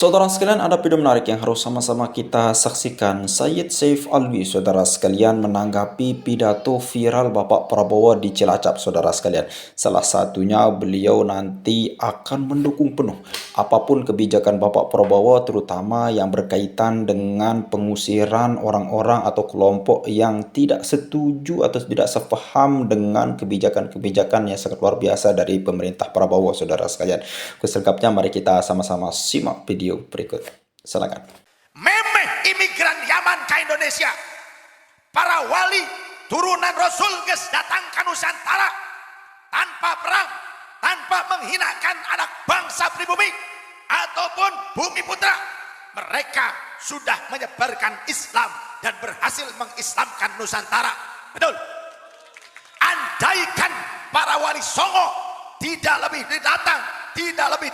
Saudara sekalian, ada video menarik yang harus sama-sama kita saksikan. Sayyid Saif Alwi, saudara sekalian, menanggapi pidato viral Bapak Prabowo di Cilacap, saudara sekalian. Salah satunya, beliau nanti akan mendukung penuh apapun kebijakan Bapak Prabowo, terutama yang berkaitan dengan pengusiran orang-orang atau kelompok yang tidak setuju atau tidak sepaham dengan kebijakan-kebijakan yang sangat luar biasa dari pemerintah Prabowo, saudara sekalian. Keselengkapnya, mari kita sama-sama simak video berikut. Silakan. Memeh imigran Yaman ke Indonesia, para wali turunan Rasul geus datang ke Nusantara tanpa perang, tanpa menghinakan anak bangsa pribumi ataupun bumi putra. Mereka sudah menyebarkan Islam dan berhasil mengislamkan Nusantara. Betul. Andaikan para wali Songo tidak lebih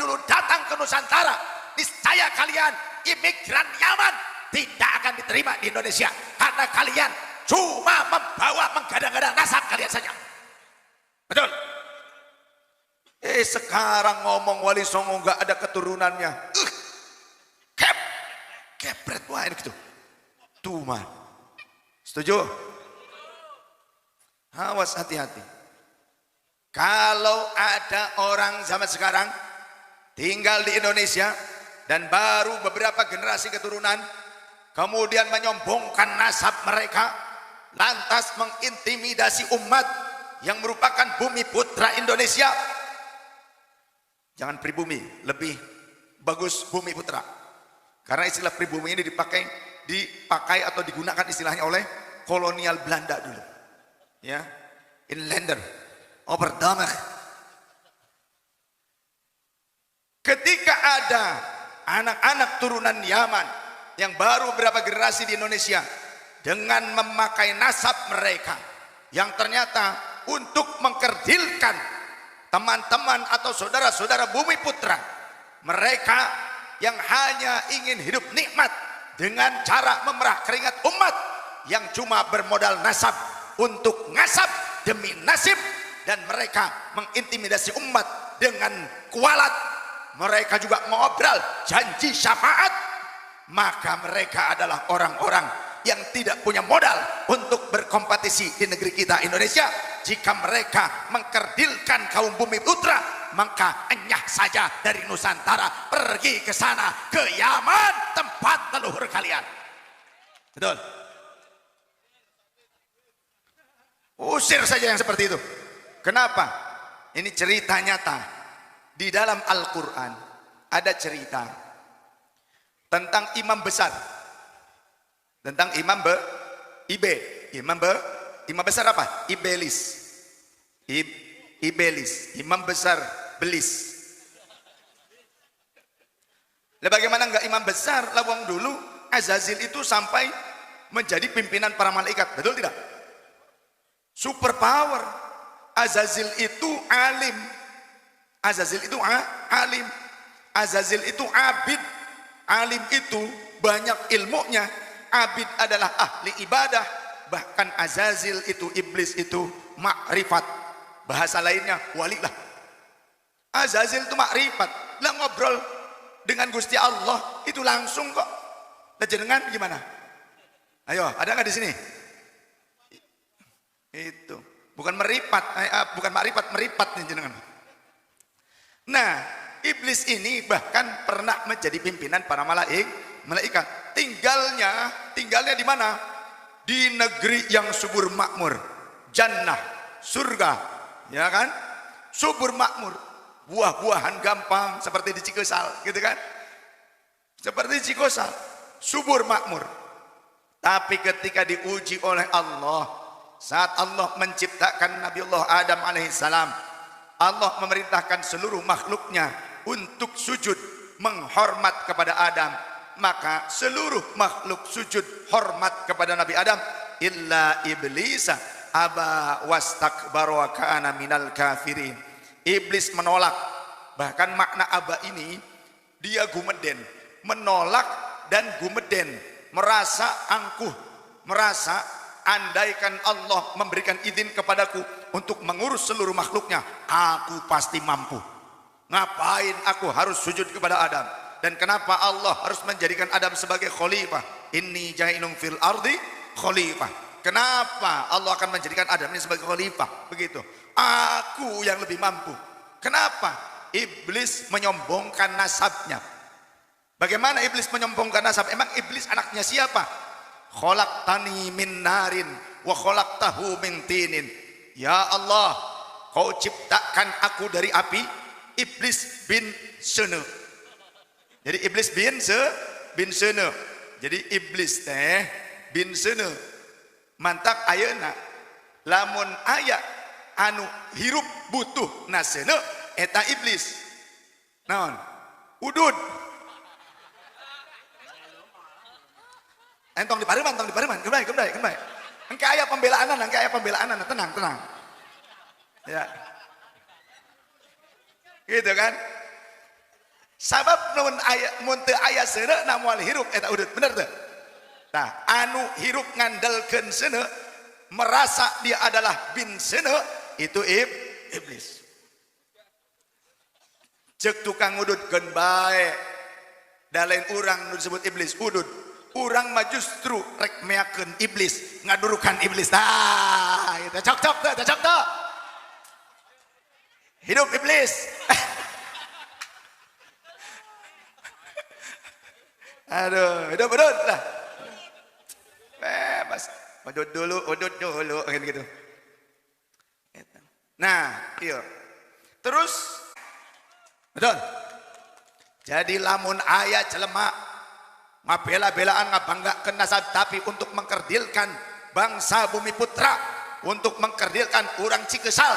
dulu datang ke Nusantara, niscaya kalian imigran Yaman tidak akan diterima di Indonesia, karena kalian cuma menggadang-gadang nasab kalian saja. Betul. Sekarang ngomong wali Songo nggak ada keturunannya, kepret wah gitu. Tuh mah, setuju? Awas, hati-hati. Kalau ada orang zaman sekarang tinggal di Indonesia dan baru beberapa generasi keturunan, kemudian menyombongkan nasab mereka, lantas mengintimidasi umat yang merupakan bumi putra Indonesia. Jangan pribumi, lebih bagus bumi putra, karena istilah pribumi ini dipakai atau digunakan istilahnya oleh kolonial Belanda dulu, ya, inlander, overdammer. Ketika ada anak-anak turunan Yaman yang baru beberapa generasi di Indonesia dengan memakai nasab mereka yang ternyata untuk mengkerdilkan teman-teman atau saudara-saudara bumi putra, mereka yang hanya ingin hidup nikmat dengan cara memerah keringat umat yang cuma bermodal nasab untuk ngasab demi nasib, dan mereka mengintimidasi umat dengan kualat. Mereka juga ngobrol janji syafaat, maka mereka adalah orang-orang yang tidak punya modal untuk berkompetisi di negeri kita Indonesia. Jika mereka mengkerdilkan kaum bumi putra, maka enyah saja dari Nusantara pergi ke sana, ke Yaman, tempat leluhur kalian. Betul. Usir saja yang seperti itu. Kenapa? Ini cerita nyata. Di dalam Al-Quran ada cerita tentang imam besar, tentang imam besar apa? Ibelis, imam besar belis. Lah bagaimana enggak imam besar? Lawang dulu Azazil itu sampai menjadi pimpinan para malaikat, betul tidak? Super power. Azazil itu alim. Azazil itu alim. Azazil itu abid. Alim itu banyak ilmunya. Abid adalah ahli ibadah. Bahkan Azazil itu, iblis itu makrifat. Bahasa lainnya wali lah. Azazil itu makrifat. Lah ngobrol dengan Gusti Allah itu langsung kok. Lah jenengan gimana? Ayo, ada nggak di sini? Itu bukan meripat, bukan makrifat, meripat nih jenengan. Nah, iblis ini bahkan pernah menjadi pimpinan para malaikat. Tinggalnya di mana? Di negeri yang subur makmur, jannah, surga, ya kan? Subur makmur, buah-buahan gampang seperti di Cikosal, gitu kan? Seperti di Cikosal, subur makmur. Tapi ketika diuji oleh Allah, saat Allah menciptakan Nabiullah Adam alaihissalam, Allah memerintahkan seluruh makhluknya untuk sujud menghormat kepada Adam. Maka seluruh makhluk sujud hormat kepada Nabi Adam, illa iblisa aba wastakbara wa kana minal kafirin. Iblis menolak. Bahkan makna aba ini dia gumeden, menolak dan gumeden, merasa angkuh, merasa andaikan Allah memberikan izin kepadaku untuk mengurus seluruh makhluknya, aku pasti mampu. Ngapain aku harus sujud kepada Adam? Dan kenapa Allah harus menjadikan Adam sebagai khalifah? Inni ja'ilun fil ardi khalifah. Kenapa Allah akan menjadikan Adam ini sebagai khalifah? Begitu. Aku yang lebih mampu. Kenapa? Iblis menyombongkan nasabnya. Bagaimana iblis menyombongkan nasab? Emang iblis anaknya siapa? Khalaqtani min narin wa khalaqtahu min tinin. Ya Allah, kau ciptakan aku dari api. Iblis bin sene. Jadi iblis bin sene. Jadi iblis teh bin sene. Mantap ayeuna lamun aya anu hirup butuh nasene eta iblis. Naon? Udud. Entong di pareman. Kembali. Engke aya pembelaanan, tenang. Ya. Gitu kan? Sabab mun teu aya seuneu moal hirup eta udud, bener teu? Nah, anu hirup ngandelkeun seuneu merasa dia adalah bin seuneu itu iblis. Cek tukang ududkeun bae. Da lain urang nu disebut iblis udud. Urang mah justru rek meakeun iblis, ngadurukan iblis. Tah, itu cok tuh. Hidup iblis. Aduh, hidup lah. Bebas. Udud dulu kan gitu. Nah, iya. Terus betul. Jadi lamun aya jelema ngabela-belaan ngabanggakeun nasab tapi untuk mengkerdilkan bangsa Bumi Putra, untuk mengkerdilkan orang Cikesal,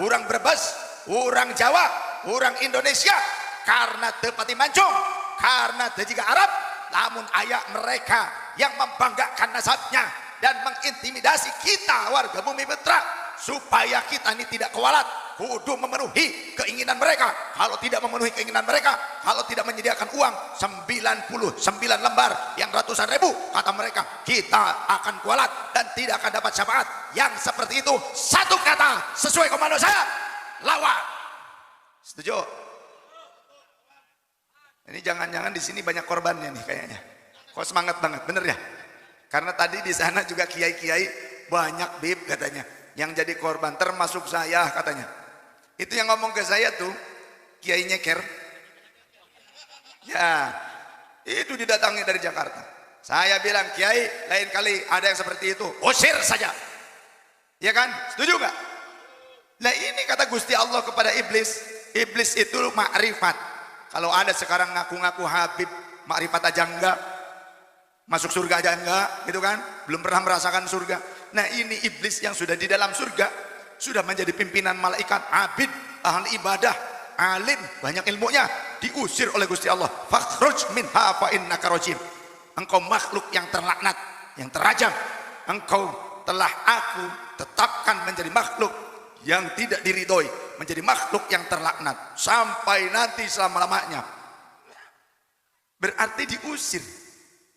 orang Brebes, orang Jawa, orang Indonesia karena teu pati mancung, karena teu jiga Arab, namun aya mereka yang membanggakan nasabnya dan mengintimidasi kita warga Bumi Putra supaya kita ini tidak kualat, kudu memenuhi keinginan mereka. Kalau tidak memenuhi keinginan mereka, kalau tidak menyediakan uang 99 lembar yang ratusan ribu, kata mereka kita akan kualat dan tidak akan dapat syafaat. Yang seperti itu satu kata sesuai komando saya, lawan. Setuju? Ini jangan-jangan di sini banyak korbannya nih kayaknya. Kok semangat banget, bener ya? Karena tadi di sana juga kiai-kiai banyak bib katanya yang jadi korban, termasuk saya katanya. Itu yang ngomong ke saya tuh kiai nyeker. Ya, itu didatangi dari Jakarta. Saya bilang, kiai lain kali ada yang seperti itu usir saja. Ya kan? Setuju nggak? Nah ini kata Gusti Allah kepada iblis. Iblis itu makrifat. Kalau ada sekarang ngaku-ngaku Habib, makrifat aja enggak, masuk surga aja enggak, gitu kan? Belum pernah merasakan surga. Nah ini iblis yang sudah di dalam surga, sudah menjadi pimpinan malaikat, abid, ahli ibadah, alim, banyak ilmunya, diusir oleh Gusti Allah. Fakhruj minha fa innaka rajim. Engkau makhluk yang terlaknat, yang terajam. Engkau telah aku tetapkan menjadi makhluk yang tidak diridhoi, menjadi makhluk yang terlaknat sampai nanti selama-lamanya. Berarti diusir.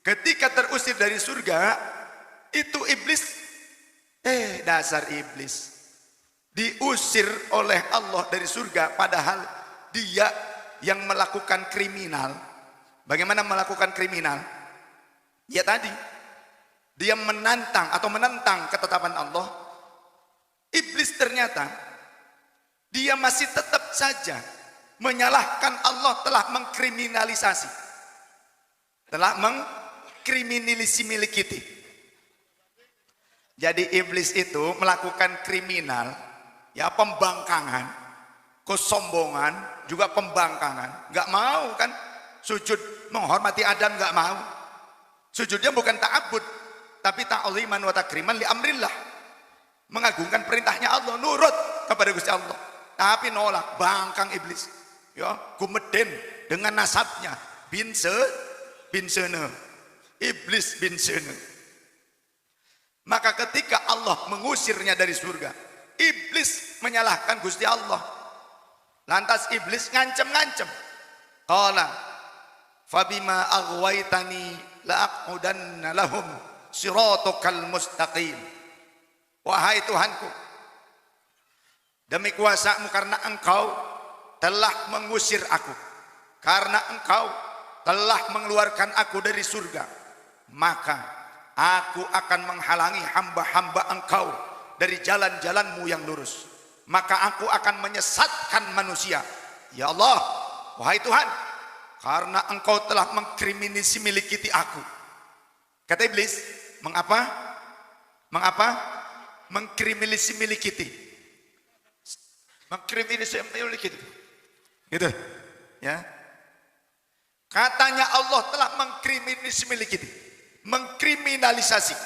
Ketika terusir dari surga, itu iblis, dasar iblis, diusir oleh Allah dari surga, padahal dia yang melakukan kriminal. Bagaimana melakukan kriminal? Ya tadi, dia menantang ketetapan Allah. Iblis ternyata dia masih tetap saja menyalahkan Allah, telah mengkriminalisasi, telah mengkriminalisasi milik kita. Jadi iblis itu melakukan kriminal, ya pembangkangan, kesombongan, juga pembangkangan. Gak mau kan sujud menghormati Adam, gak mau. Sujudnya bukan ta'abud, tapi ta'ziman wa takriman li amrillah. Mengagungkan perintahnya Allah, nurut kepada Gusti Allah. Tapi nolak, bangkang iblis. Ya, kumeden dengan nasabnya bin sene. Iblis bin sene. Maka ketika Allah mengusirnya dari surga, iblis menyalahkan Gusti Allah. Lantas iblis ngancem-ngancem. Qala fabima aghwaytani la'aqudanna lahum siratakal mustaqim. Wahai Tuhanku, demi kuasa-Mu, karena Engkau telah mengusir aku, karena Engkau telah mengeluarkan aku dari surga, maka aku akan menghalangi hamba-hamba engkau dari jalan-jalanmu yang lurus. Maka aku akan menyesatkan manusia. Ya Allah, wahai Tuhan, karena engkau telah mengkriminalisasi aku. Kata iblis, mengapa? Mengkriminalisasi kita. Mengkriminalisasi kita. Gitu. Ya. Katanya Allah telah mengkriminalisasi.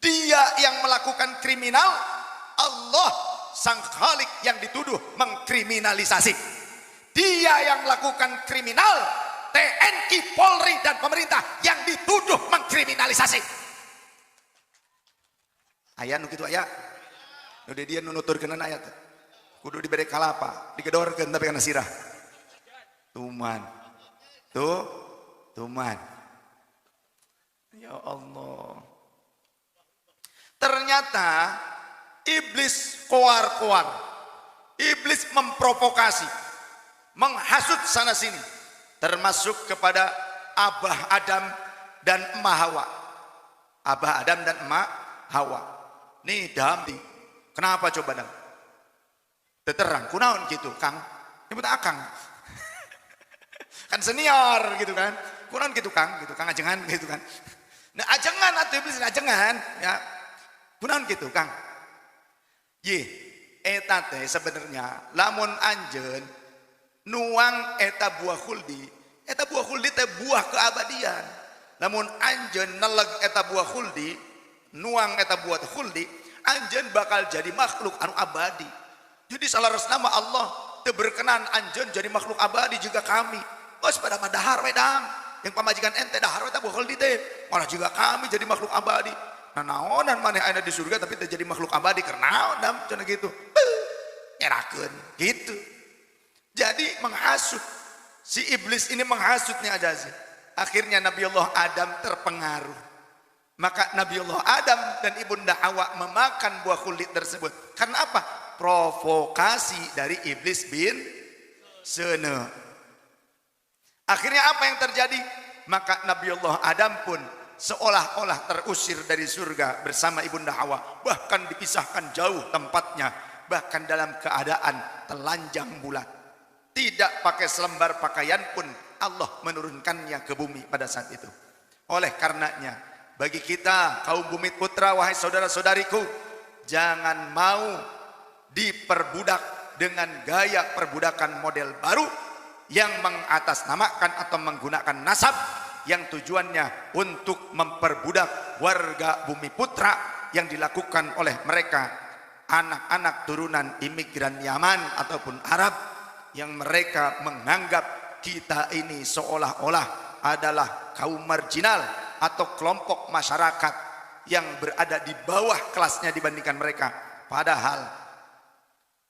Dia yang melakukan kriminal, Allah sang Khalik yang dituduh mengkriminalisasi. Dia yang melakukan kriminal, TNI, Polri dan pemerintah yang dituduh mengkriminalisasi. Ayat nu kitu aya. Nu dia nunuturkeun ayat. Kudu diberi kalapa, digedorkeun tapi kana sirah. Tuman. Tuman. Ya Allah. Ternyata iblis koar-koar. Iblis memprovokasi, menghasut sana sini, termasuk kepada Abah Adam dan Emak Hawa. Abah Adam dan Emak Hawa. Nih damti. Kenapa coba dam? Teterang, kunaon gitu, Kang? Nyebut Akang. Kan senior gitu kan. Kunaon gitu, Kang? Gitu, Kang ajengan gitu kan. Nah, ajengan atuh iblis ajengan, ya. Kunaon gitu, Kang? Ye, eta teh sebenarnya lamun anjeun nuang eta buah khuldi. Eta buah khuldi teh buah keabadian. Lamun anjeun neleg eta buah khuldi, nuang eta buah khuldi, anjeun bakal jadi makhluk anu abadi. Jadi salaras nama Allah teu berkenan anjeun jadi makhluk abadi juga kami. Geus pada mah dahar we dang. Yang pamajikan ente dahar we teh buah khuldi teh. Malah juga kami jadi makhluk abadi. Nah naonan maneh aya di surga tapi teu jadi makhluk abadi karena naon dam cenah gitu. Nyerakeun gitu. Jadi menghasut. Si iblis ini menghasut nih Ajazi. Akhirnya Nabi Allah Adam terpengaruh. Maka Nabi Allah Adam dan Ibunda Hawa memakan buah khuldi tersebut. Karena apa? Provokasi dari iblis bin Sene. Akhirnya apa yang terjadi? Maka Nabi Allah Adam pun seolah-olah terusir dari surga bersama Ibunda Hawa. Bahkan dipisahkan jauh tempatnya. Bahkan dalam keadaan telanjang bulat. Tidak pakai selembar pakaian pun Allah menurunkannya ke bumi pada saat itu. Oleh karenanya, bagi kita kaum Bumi Putra, wahai saudara-saudariku, jangan mau diperbudak dengan gaya perbudakan model baru yang mengatasnamakan atau menggunakan nasab yang tujuannya untuk memperbudak warga Bumi Putra yang dilakukan oleh mereka anak-anak turunan imigran Yaman ataupun Arab yang mereka menganggap kita ini seolah-olah adalah kaum marginal atau kelompok masyarakat yang berada di bawah kelasnya dibandingkan mereka. Padahal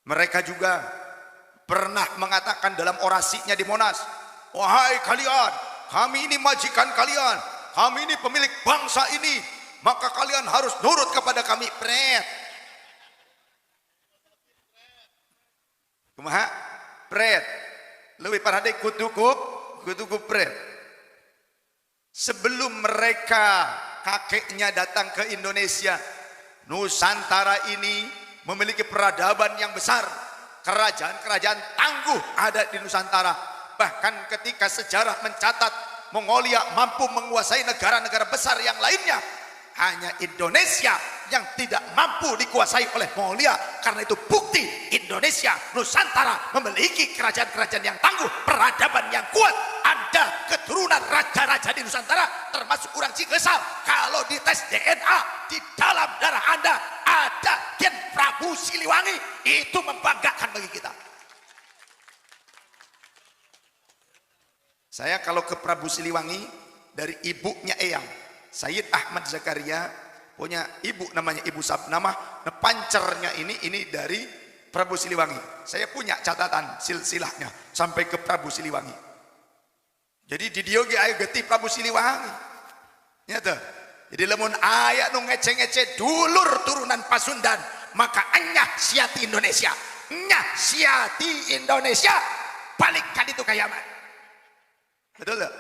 mereka juga pernah mengatakan dalam orasinya di Monas, wahai kalian, kami ini majikan kalian, kami ini pemilik bangsa ini, maka kalian harus nurut kepada kami. Pret. Kumaha? Pret. Lebih parade kutukup pret. Sebelum mereka kakeknya datang ke Indonesia, Nusantara ini memiliki peradaban yang besar. Kerajaan-kerajaan tangguh ada di Nusantara. Bahkan ketika sejarah mencatat Mongolia mampu menguasai negara-negara besar yang lainnya, hanya Indonesia yang tidak mampu dikuasai oleh Mongolia. Karena itu bukti Indonesia, Nusantara memiliki kerajaan-kerajaan yang tangguh, peradaban yang kuat. Ada keturunan raja-raja di Nusantara, termasuk orang Cigesal. Kalau dites DNA, di dalam darah Anda ada gen Prabu Siliwangi. Itu membanggakan bagi kita. Saya kalau ke Prabu Siliwangi, dari ibunya Eyang, Sayyid Ahmad Zakaria, punya ibu namanya Ibu Sabnamah. Nah, pancernya ini dari Prabu Siliwangi. Saya punya catatan silsilahnya sampai ke Prabu Siliwangi. Jadi di dia ge aya getih Prabu Siliwangi. Nya teh. Jadi lamun aya nu ngece-ngece dulur turunan Pasundan, maka enyah siati Indonesia. Enyah siati Indonesia. Balikkan itu kayaman. Betul tak?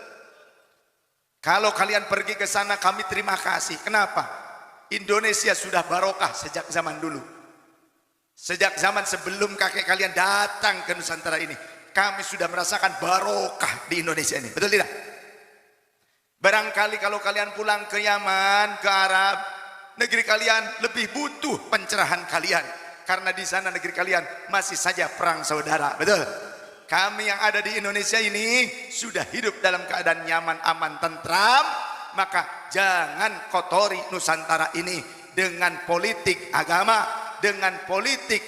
Kalau kalian pergi ke sana kami terima kasih. Kenapa? Indonesia sudah barokah sejak zaman dulu. Sejak zaman sebelum kakek kalian datang ke Nusantara ini, kami sudah merasakan barokah di Indonesia ini. Betul tidak? Barangkali kalau kalian pulang ke Yaman, ke Arab, negeri kalian lebih butuh pencerahan kalian. Karena di sana negeri kalian masih saja perang saudara. Betul? Kami yang ada di Indonesia ini sudah hidup dalam keadaan nyaman, aman, tentram. Maka jangan kotori Nusantara ini dengan politik agama, dengan politik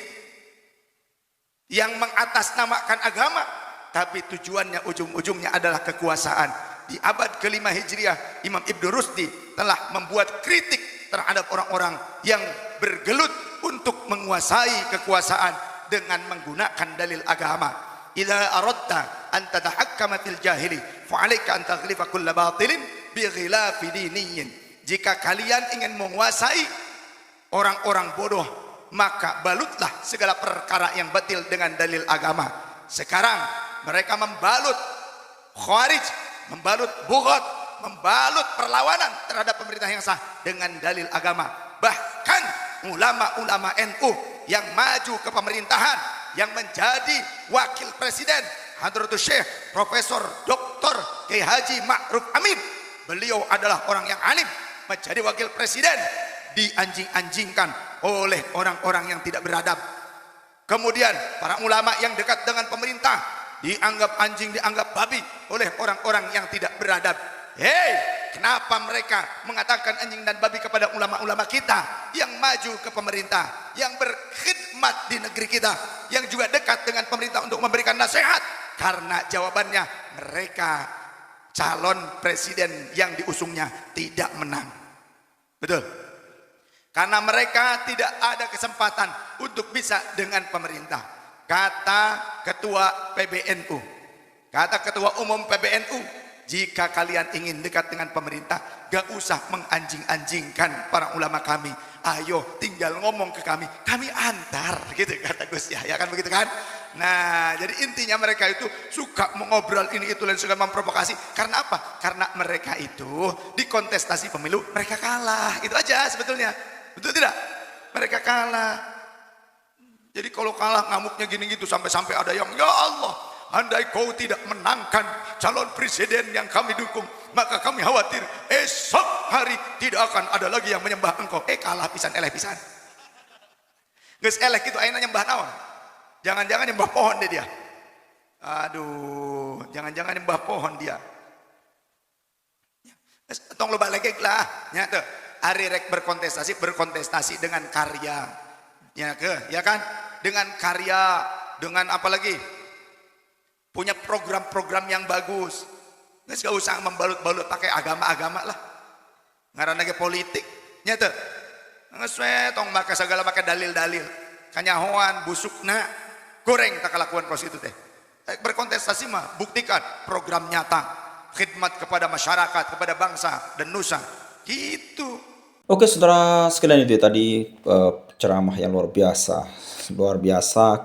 yang mengatasnamakan agama, tapi tujuannya ujung-ujungnya adalah kekuasaan. Di abad ke-5 Hijriah, Imam Ibn Rusdi telah membuat kritik terhadap orang-orang yang bergelut untuk menguasai kekuasaan dengan menggunakan dalil agama. Idza aradta an tatahakkama fil jahili fa'alaika an taghlifa kull batilin bi ghilafi diniyin. Jika kalian ingin menguasai orang-orang bodoh, maka balutlah segala perkara yang batil dengan dalil agama. Sekarang mereka membalut khawarij, membalut bughat, membalut perlawanan terhadap pemerintah yang sah dengan dalil agama. Bahkan ulama-ulama NU yang maju ke pemerintahan, yang menjadi wakil presiden, Hadratus Syekh Profesor Dr. Kiai Haji Ma'ruf Amin, beliau adalah orang yang alim, menjadi wakil presiden, dianjing-anjingkan oleh orang-orang yang tidak beradab. Kemudian para ulama yang dekat dengan pemerintah dianggap anjing, dianggap babi oleh orang-orang yang tidak beradab. Hei, kenapa mereka mengatakan anjing dan babi kepada ulama-ulama kita yang maju ke pemerintah, yang berkhidmat di negeri kita, yang juga dekat dengan pemerintah untuk memberikan nasihat? Karena jawabannya, mereka calon presiden yang diusungnya tidak menang. Betul? Karena mereka tidak ada kesempatan untuk bisa dengan pemerintah. Kata ketua PBNU, kata ketua umum PBNU, jika kalian ingin dekat dengan pemerintah, gak usah menganjing-anjingkan para ulama kami. Ayo tinggal ngomong ke kami antar, gitu kata Gus Yahya, kan begitu kan? Nah, jadi intinya mereka itu suka mengobrol ini itu dan suka memprovokasi. Karena apa? Karena mereka itu di kontestasi pemilu mereka kalah. Itu aja sebetulnya. Betul tidak? Mereka kalah. Jadi kalau kalah ngamuknya gini gitu, sampai-sampai ada yang, ya Allah, andai kau tidak menangkan calon presiden yang kami dukung, maka kami khawatir esok hari tidak akan ada lagi yang menyembah engkau. Kalah pisan, eleh pisan. Geus eleh gitu ayeuna nyembah naon? Jangan-jangan nyembah pohon deh dia. Aduh, jangan-jangan nyembah pohon dia. Tong loba legek lah, nya teu. Ari rek berkontestasi dengan karya. Ya kan? Dengan karya, dengan apa lagi? Punya program-program yang bagus. Nggak usah membalut-balut pakai agama-agama lah. Ngaran lagi politik. Nya teu. Ngeus tong maka segala pakai dalil-dalil. Kanyahoan, busukna, goreng tak kelakuan kos itu teh. Berkontestasi mah buktikan program nyata, khidmat kepada masyarakat, kepada bangsa dan nusa. Gitu. Oke, saudara sekalian, itu tadi ceramah yang luar biasa,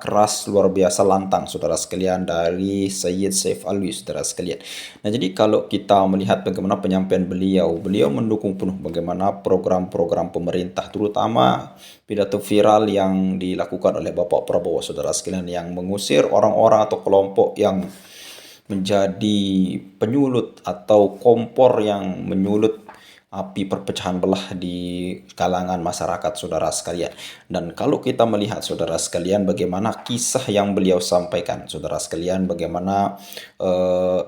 keras, luar biasa, lantang, saudara sekalian, dari Sayyid Saif Alwi, saudara sekalian. Nah, jadi kalau kita melihat bagaimana penyampaian beliau mendukung penuh bagaimana program-program pemerintah, terutama pidato viral yang dilakukan oleh Bapak Prabowo, saudara sekalian, yang mengusir orang-orang atau kelompok yang menjadi penyulut atau kompor yang menyulut api perpecahan belah di kalangan masyarakat, saudara sekalian. Dan kalau kita melihat, saudara sekalian, bagaimana kisah yang beliau sampaikan, saudara sekalian, bagaimana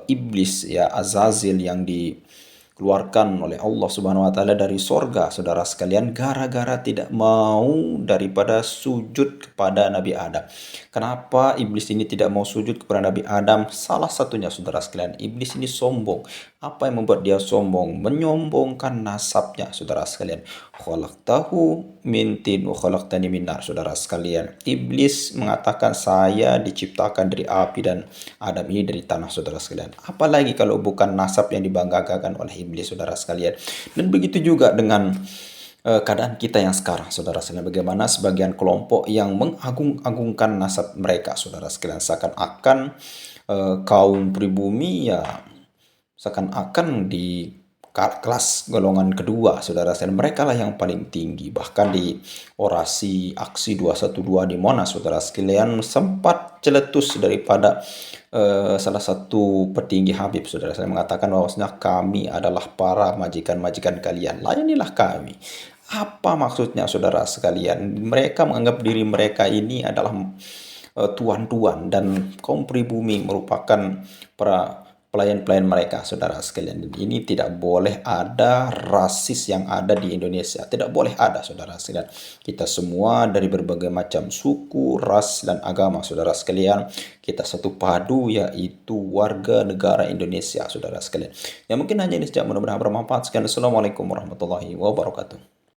iblis, ya, Azazil, yang dikeluarkan oleh Allah Subhanahu wa taala dari sorga, saudara sekalian, gara-gara tidak mau daripada sujud kepada Nabi Adam. Kenapa iblis ini tidak mau sujud kepada Nabi Adam? Salah satunya, saudara sekalian, iblis ini sombong. Apa yang membuat dia sombong? Menyombongkan nasabnya, saudara sekalian. Khalaqtahu min tin wa khalaqtani min nar, saudara sekalian. Iblis mengatakan, saya diciptakan dari api dan Adam ini dari tanah, saudara sekalian. Apalagi kalau bukan nasab yang dibanggakan oleh iblis, saudara sekalian. Dan begitu juga dengan keadaan kita yang sekarang, saudara sekalian, bagaimana sebagian kelompok yang mengagung-agungkan nasab mereka, saudara sekalian, seakan-akan kaum pribumi, ya, seakan-akan di kelas golongan kedua, saudara sekalian. Mereka lah yang paling tinggi. Bahkan di orasi aksi 212 di Monas, saudara sekalian, sempat celetus daripada salah satu petinggi Habib, saudara sekalian, mengatakan bahwasanya kami adalah para majikan-majikan kalian. Layanilah kami. Apa maksudnya, saudara sekalian? Mereka menganggap diri mereka ini adalah tuan-tuan, dan kaum pribumi merupakan para pelayan-pelayan mereka, saudara sekalian. Ini tidak boleh ada rasis yang ada di Indonesia. Tidak boleh ada, saudara sekalian. Kita semua dari berbagai macam suku, ras, dan agama, saudara sekalian. Kita satu padu, yaitu warga negara Indonesia, saudara sekalian. Ya, mungkin hanya ini saja, mudah-mudahan bermanfaat. Sekian, Assalamualaikum warahmatullahi wabarakatuh.